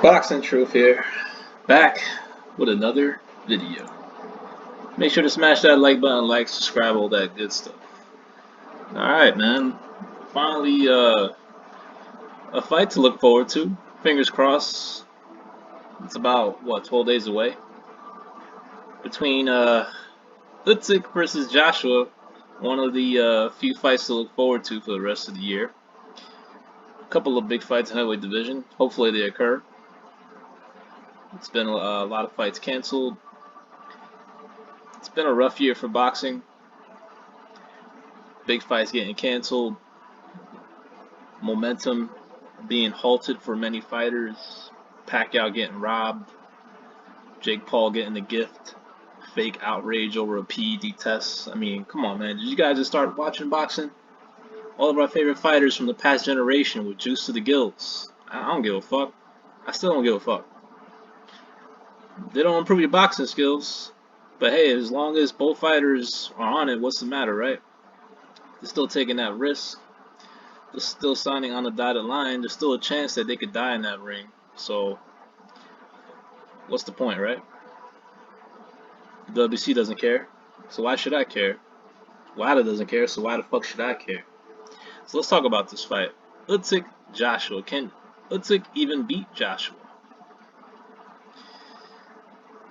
Boxing Truth here, back with another video. Make sure to smash that like button, like, subscribe, all that good stuff. Alright, man. Finally, a fight to look forward to. Fingers crossed. It's about, what, 12 days away? Between, Usyk versus Joshua. One of the few fights to look forward to for the rest of the year. A couple of big fights in the heavyweight division. Hopefully they occur. It's been a lot of fights canceled. It's been a rough year for boxing. Big fights getting canceled. Momentum being halted for many fighters. Pacquiao getting robbed. Jake Paul getting the gift. Fake outrage over a PED test. I mean, come on, man. Did you guys just start watching boxing? All of our favorite fighters from the past generation with juice to the gills. I don't give a fuck. I still don't give a fuck. They don't improve your boxing skills. But hey, as long as both fighters are on it, what's the matter, right? They're still taking that risk. They're still signing on the dotted line. There's still a chance that they could die in that ring. So, what's the point, right? The WBC doesn't care. So why should I care? WADA doesn't care, so why the fuck should I care? So let's talk about this fight. Usyk, Joshua. Can Usyk even beat Joshua?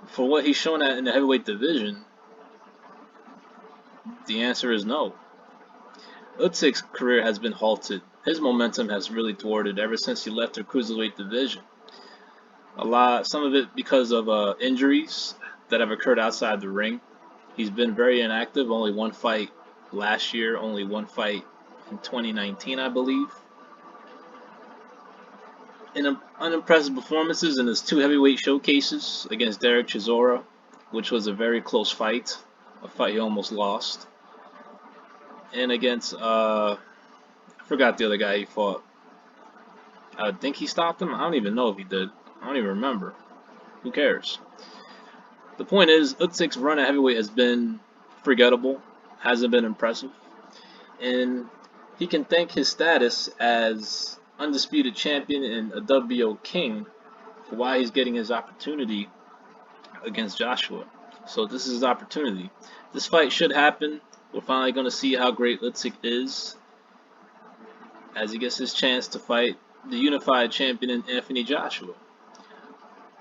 For what he's shown in the heavyweight division, the answer is no. Usyk's career has been halted. His momentum has really thwarted ever since he left the cruiserweight division. Some of it because of injuries that have occurred outside the ring. He's been very inactive. Only one fight last year. Only one fight in 2019, I believe. In unimpressive performances in his two heavyweight showcases against Derek Chisora, which was a very close fight, a fight he almost lost, and against I forgot the other guy he fought. I think he stopped him. I don't even know if he did. I don't even remember. Who cares? The point is, Usyk's run at heavyweight has been forgettable, hasn't been impressive, and he can thank his status as undisputed champion and a WBO king for why he's getting his opportunity against Joshua. So this is his opportunity. This fight should happen. We're finally going to see how great Usyk is as he gets his chance to fight the unified champion in Anthony Joshua,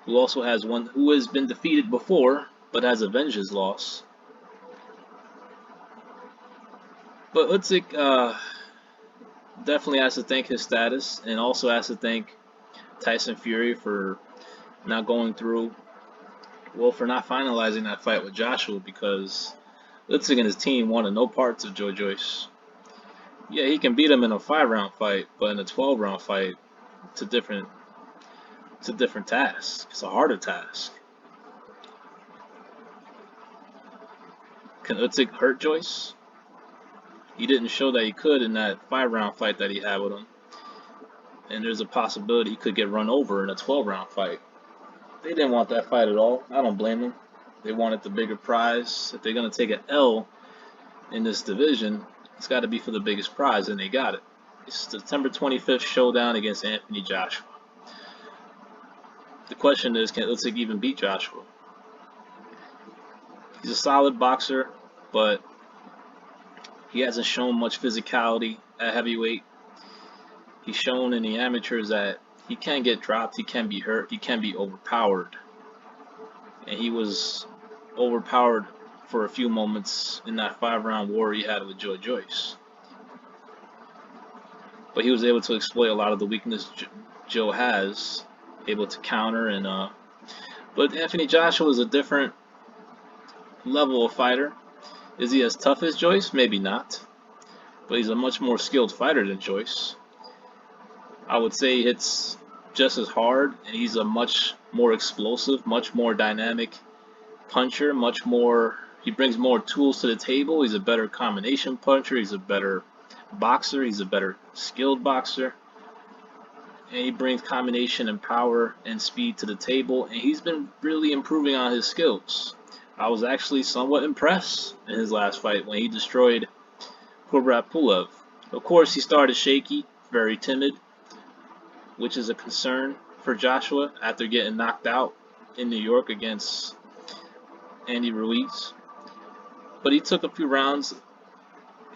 who also has who has been defeated before but has avenged his loss. But Usyk definitely has to thank his status, and also has to thank Tyson Fury for not going through, well, for not finalizing that fight with Joshua, because Usyk and his team wanted no parts of Joe Joyce. Yeah, he can beat him in a 5-round fight, but in a 12-round fight, it's a different task. It's a harder task. Can Usyk hurt Joyce? He didn't show that he could in that 5-round fight that he had with him. And there's a possibility he could get run over in a 12-round fight. They didn't want that fight at all. I don't blame them. They wanted the bigger prize. If they're going to take an L in this division, it's got to be for the biggest prize, and they got it. It's September 25th showdown against Anthony Joshua. The question is, can Usyk even beat Joshua? He's a solid boxer, but he hasn't shown much physicality at heavyweight. He's shown in the amateurs that he can get dropped, he can be hurt, he can be overpowered. And he was overpowered for a few moments in that 5-round war he had with Joe Joyce. But he was able to exploit a lot of the weakness Joe has, able to counter. But Anthony Joshua is a different level of fighter. Is he as tough as Joyce? Maybe not. But he's a much more skilled fighter than Joyce. I would say he hits just as hard, and he's a much more explosive, much more dynamic puncher, he brings more tools to the table. He's a better combination puncher, he's a better boxer, he's a better skilled boxer. And he brings combination and power and speed to the table, and he's been really improving on his skills. I was actually somewhat impressed in his last fight when he destroyed Kubrat Pulev. Of course, he started shaky, very timid, which is a concern for Joshua after getting knocked out in New York against Andy Ruiz. But he took a few rounds.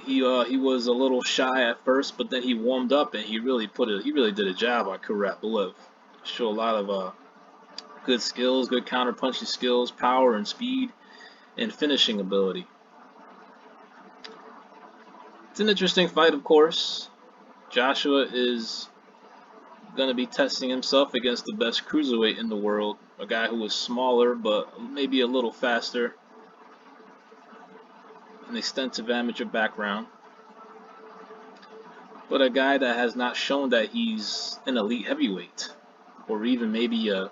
He was a little shy at first, but then he warmed up and he really did a job on Bulev. Showed a lot of good skills, good counter punching skills, power and speed, and finishing ability. It's an interesting fight, of course. Joshua is going to be testing himself against the best cruiserweight in the world, a guy who is smaller but maybe a little faster, an extensive amateur background, but a guy that has not shown that he's an elite heavyweight or even maybe a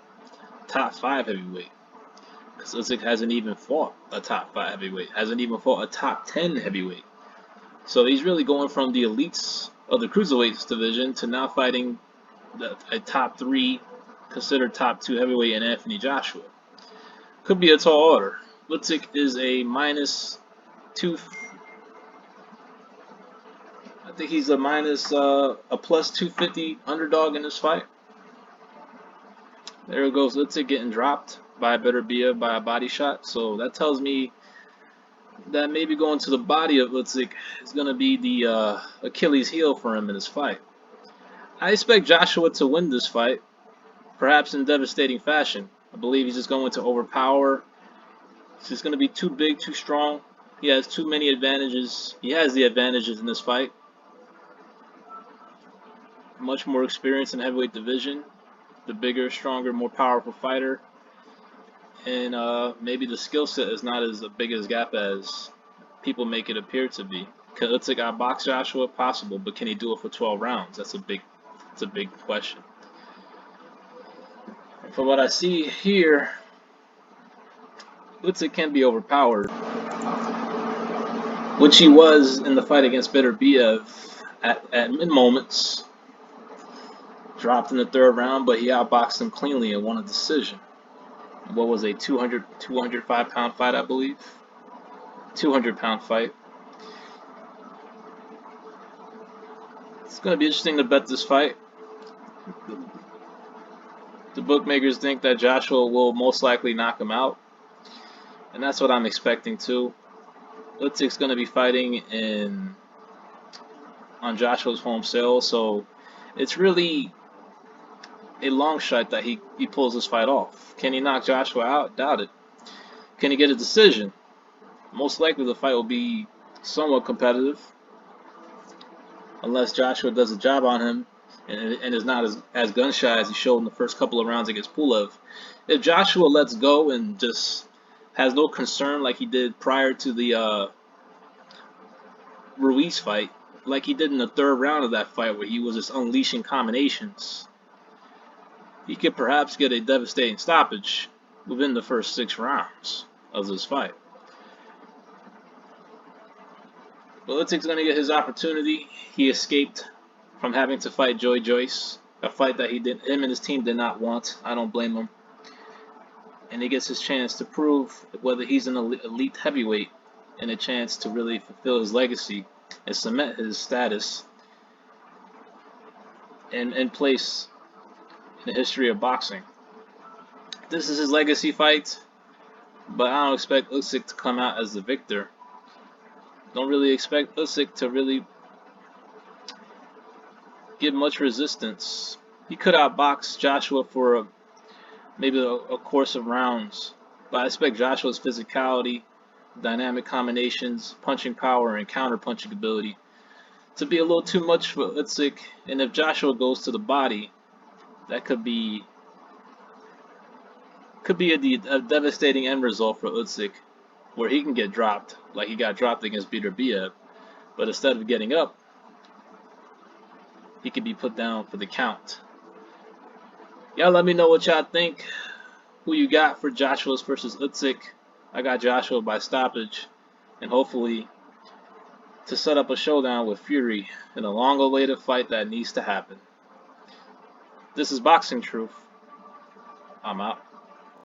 top 5 heavyweight. Because Usyk hasn't even fought a top 5 heavyweight, hasn't even fought a top 10 heavyweight. So he's really going from the elites of the cruiserweights division to now fighting a top 3, considered top 2 heavyweight in Anthony Joshua. Could be a tall order. Usyk is a -2. I think he's a plus 250 underdog in this fight. There goes Usyk getting dropped by Beterbiev by a body shot. So that tells me that maybe going to the body of Usyk is going to be the Achilles heel for him in this fight. I expect Joshua to win this fight, perhaps in devastating fashion. I believe he's just going to overpower. He's just going to be too big, too strong. He has too many advantages. He has the advantages in this fight. Much more experience in the heavyweight division. The bigger, stronger, more powerful fighter. And maybe the skill set is not as big a gap as people make it appear to be. Can Usyk outbox Joshua? Possible, but can he do it for 12 rounds? That's a big question. And from what I see here, Usyk can be overpowered, which he was in the fight against Beterbiev at mid-moments. Dropped in the 3rd round, but he outboxed him cleanly and won a decision. What was a 205-pound fight, I believe? 200-pound fight. It's going to be interesting to bet this fight. The bookmakers think that Joshua will most likely knock him out, and that's what I'm expecting too. Usyk's going to be fighting on Joshua's home soil, so it's really a long shot that he pulls this fight off. Can he knock Joshua out? Doubt it. Can he get a decision? Most likely the fight will be somewhat competitive, unless Joshua does a job on him and is not as gun shy as he showed in the first couple of rounds against Pulev. If Joshua lets go and just has no concern like he did prior to the Ruiz fight, like he did in the 3rd round of that fight where he was just unleashing combinations, he could perhaps get a devastating stoppage within the first 6 rounds of this fight. But Usyk's going to get his opportunity. He escaped from having to fight Joey Joyce, a fight that him and his team did not want. I don't blame him. And he gets his chance to prove whether he's an elite heavyweight and a chance to really fulfill his legacy and cement his status and place in the history of boxing. This is his legacy fight, but I don't expect Usyk to come out as the victor. Don't really expect Usyk to really give much resistance. He could outbox Joshua for maybe a course of rounds, but I expect Joshua's physicality, dynamic combinations, punching power, and counter punching ability to be a little too much for Usyk. And if Joshua goes to the body, that could be a devastating end result for Usyk, where he can get dropped like he got dropped against Beterbiev, but instead of getting up, he could be put down for the count. Y'all let me know what y'all think. Who you got for Joshua's versus Usyk? I got Joshua by stoppage, and hopefully to set up a showdown with Fury in a long-awaited fight that needs to happen. This is Boxing Truth. I'm out.